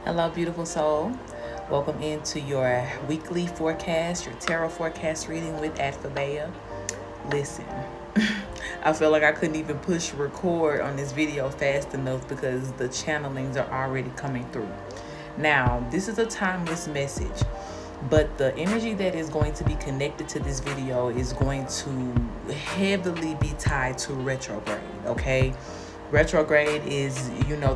Hello, beautiful soul. Welcome into your weekly forecast, your tarot forecast reading with Aadfedbea. Listen, I feel like I couldn't even push record on this video fast enough because the channelings are already coming through. Now, this is a timeless message, but the energy that is going to be connected to this video is going to heavily be tied to retrograde, okay? Retrograde is,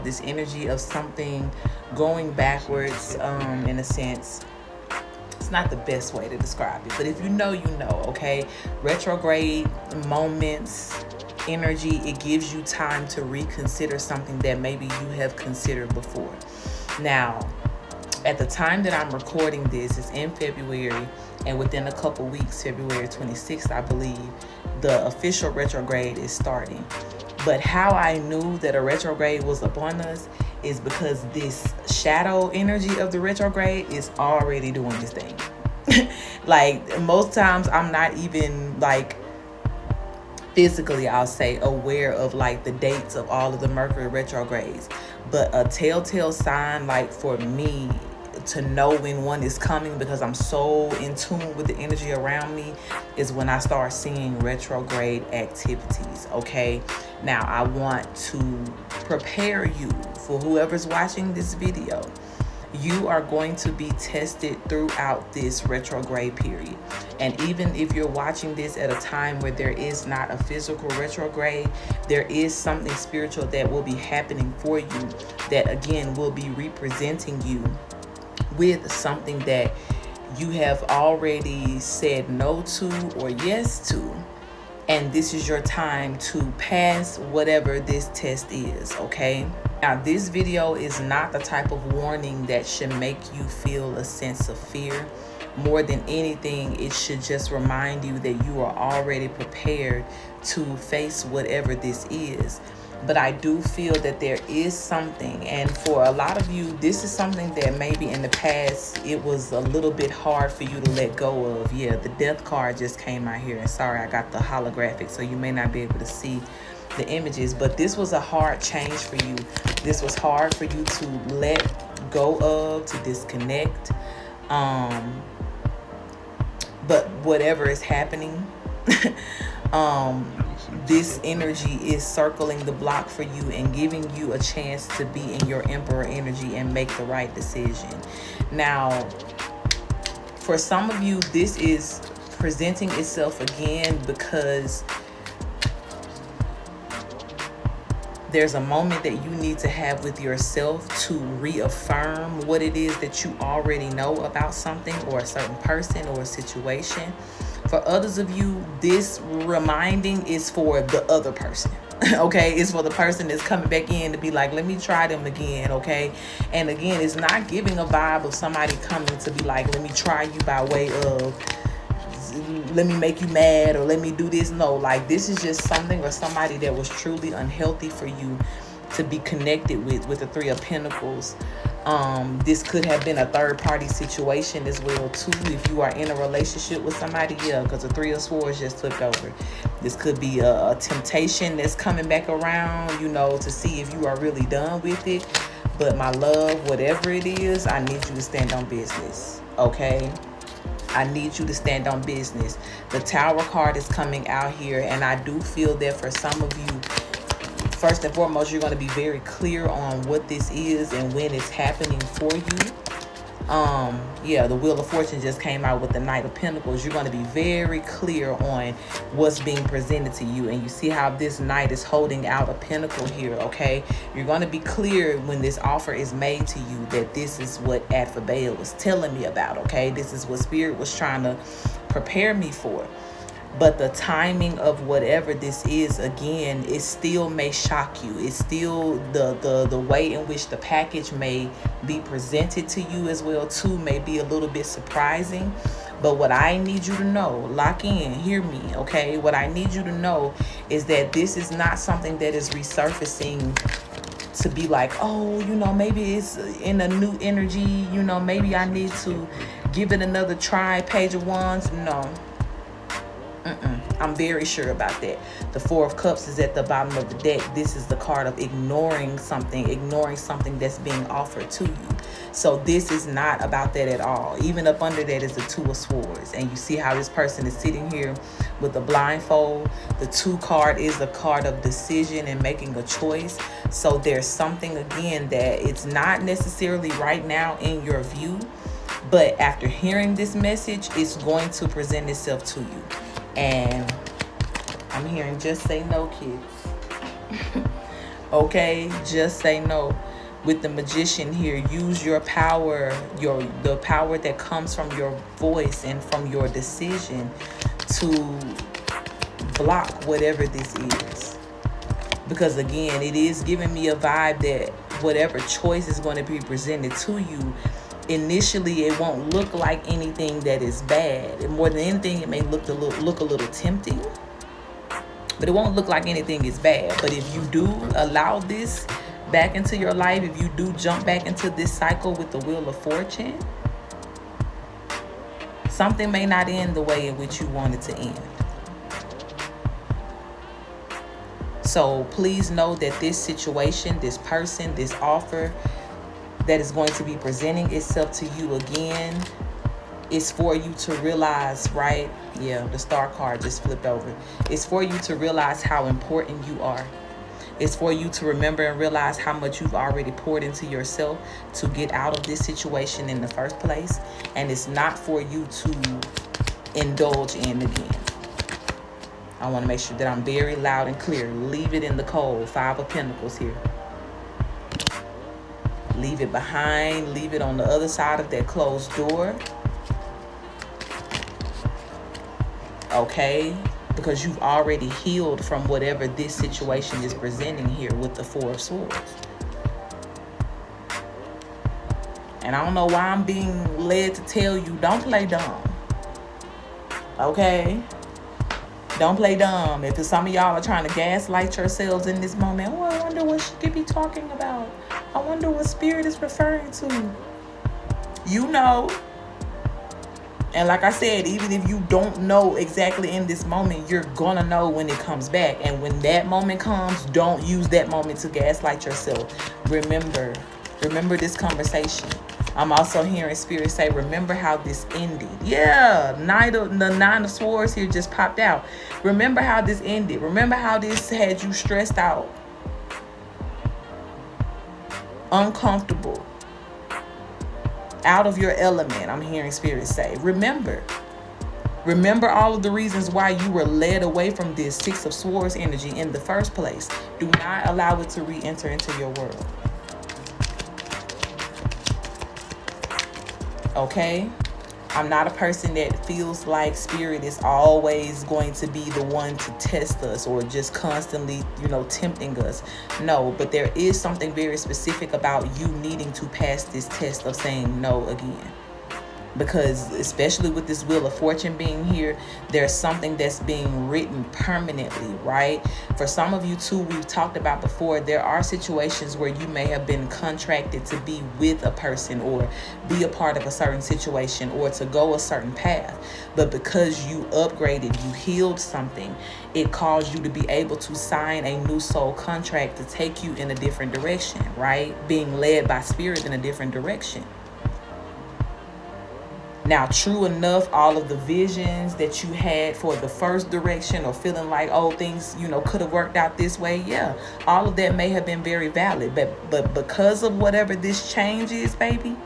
this energy of something going backwards, in a sense. It's not the best way to describe it, but if you know, okay? Retrograde moments, energy, it gives you time to reconsider something that maybe you have considered before. Now, at the time that I'm recording this, it's in February, and within a couple weeks, February 26th, I believe, the official retrograde is starting. But how I knew that a retrograde was upon us is because this shadow energy of the retrograde is already doing this thing. Like, most times I'm not even, like, physically, I'll say, aware of, like, the dates of all of the Mercury retrogrades. But a telltale sign, like, for me to know when one is coming, because I'm so in tune with the energy around me, is when I start seeing retrograde activities, okay? Now, I want to prepare you for whoever's watching this video. You are going to be tested throughout this retrograde period. And even if you're watching this at a time where there is not a physical retrograde, there is something spiritual that will be happening for you that, again, will be representing you with something that you have already said no to or yes to. And this is your time to pass whatever this test is, okay? Now, this video is not the type of warning that should make you feel a sense of fear. More than anything, it should just remind you that you are already prepared to face whatever this is. But I do feel that there is something, and for a lot of you, this is something that maybe in the past it was a little bit hard for you to let go of. Yeah, the death card just came out here, and sorry, I got the holographic, so you may not be able to see the images, but this was a hard change for you. This was hard for you to let go of, to disconnect. But whatever is happening, this energy is circling the block for you and giving you a chance to be in your emperor energy and make the right decision. Now, for some of you, this is presenting itself again because there's a moment that you need to have with yourself to reaffirm what it is that you already know about something or a certain person or a situation. For others of you, this reminding is for the other person, okay? It's for the person that's coming back in to be like, let me try them again, okay? And again, it's not giving a vibe of somebody coming to be like, let me try you by way of, let me make you mad or let me do this. No, like, this is just something or somebody that was truly unhealthy for you to be connected with the Three of Pentacles. This could have been a third-party situation as well too. If you are in a relationship with somebody, yeah, because the Three of Swords just flipped over. This could be a temptation that's coming back around, to see if you are really done with it. But my love, whatever it is, I need you to stand on business, okay? I need you to stand on business. The Tower card is coming out here, and I do feel that for some of you, first and foremost, you're going to be very clear on what this is and when it's happening for you. Yeah, the Wheel of Fortune just came out with the Knight of Pentacles. You're going to be very clear on what's being presented to you. And you see how this Knight is holding out a pentacle here, okay? You're going to be clear when this offer is made to you that this is what Aadfedbea was telling me about, okay? This is what Spirit was trying to prepare me for. But the timing of whatever this is, again, it still may shock you. It's still the way in which the package may be presented to you as well too may be a little bit surprising. But what I need you to know, lock in, hear me, okay? What I need you to know is that this is not something that is resurfacing to be like, oh, maybe it's in a new energy, maybe I need to give it another try, Page of Wands. No. I'm very sure about that. The Four of Cups is at the bottom of the deck. This is the card of ignoring something that's being offered to you. So this is not about that at all. Even up under that is the Two of Swords. And you see how this person is sitting here with a blindfold. The 2 card is a card of decision and making a choice. So there's something, again, that it's not necessarily right now in your view, but after hearing this message, it's going to present itself to you. And I'm hearing just say no, kids. Okay, just say no. With the Magician here, use your power, the power that comes from your voice and from your decision to block whatever this is. Because again, it is giving me a vibe that whatever choice is going to be presented to you, initially it won't look like anything that is bad. And more than anything, it may look a little tempting, but it won't look like anything is bad. But if you do allow this back into your life, if you do jump back into this cycle with the Wheel of Fortune, something may not end the way in which you want it to end. So please know that this situation, this person, this offer that is going to be presenting itself to you again is for you to realize, right? Yeah, the Star card just flipped over. It's for you to realize how important you are. It's for you to remember and realize how much you've already poured into yourself to get out of this situation in the first place. And it's not for you to indulge in again. I want to make sure that I'm very loud and clear. Leave it in the cold. 5 of Pentacles here. Leave it behind. Leave it on the other side of that closed door. Okay? Because you've already healed from whatever this situation is presenting here with the 4 of Swords. And I don't know why I'm being led to tell you, don't play dumb. Okay? Don't play dumb. If some of y'all are trying to gaslight yourselves in this moment, oh, I wonder what she could be talking about. I wonder what spirit is referring to. You know. And like I said, even if you don't know exactly in this moment, you're going to know when it comes back. And when that moment comes, don't use that moment to gaslight yourself. Remember this conversation. I'm also hearing spirit say, remember how this ended. Yeah, the 9 of Swords here just popped out. Remember how this ended. Remember how this had you stressed out, uncomfortable, out of your element. I'm hearing spirit say, remember all of the reasons why you were led away from this 6 of Swords energy in the first place. Do not allow it to re-enter into your world. Okay? I'm not a person that feels like spirit is always going to be the one to test us or just constantly, tempting us. No, but there is something very specific about you needing to pass this test of saying no again. Because especially with this Wheel of Fortune being here, there's something that's being written permanently, right? For some of you too, we've talked about before, there are situations where you may have been contracted to be with a person or be a part of a certain situation or to go a certain path. But because you upgraded, you healed something, it caused you to be able to sign a new soul contract to take you in a different direction, right? Being led by spirit in a different direction. Now, true enough, all of the visions that you had for the first direction or feeling like, oh, things, could have worked out this way. Yeah, all of that may have been very valid. But because of whatever this change is, baby,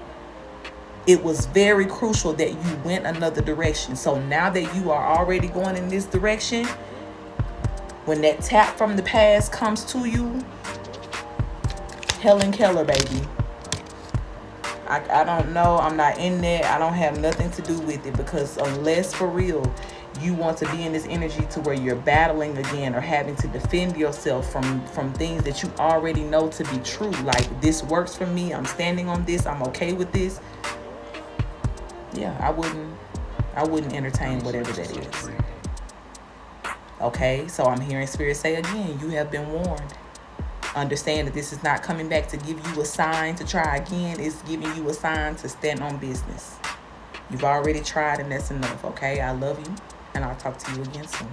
it was very crucial that you went another direction. So now that you are already going in this direction, when that tap from the past comes to you, Helen Keller, baby. I don't know. I'm not in there. I don't have nothing to do with it, because unless for real you want to be in this energy to where you're battling again or having to defend yourself from things that you already know to be true, like this works for me, I'm standing on this, I'm okay with this. Yeah, I wouldn't entertain whatever that is. Okay, so I'm hearing spirit say again, you have been warned. Understand that this is not coming back to give you a sign to try again. It's giving you a sign to stand on business. You've already tried, and that's enough, okay? I love you, and I'll talk to you again soon.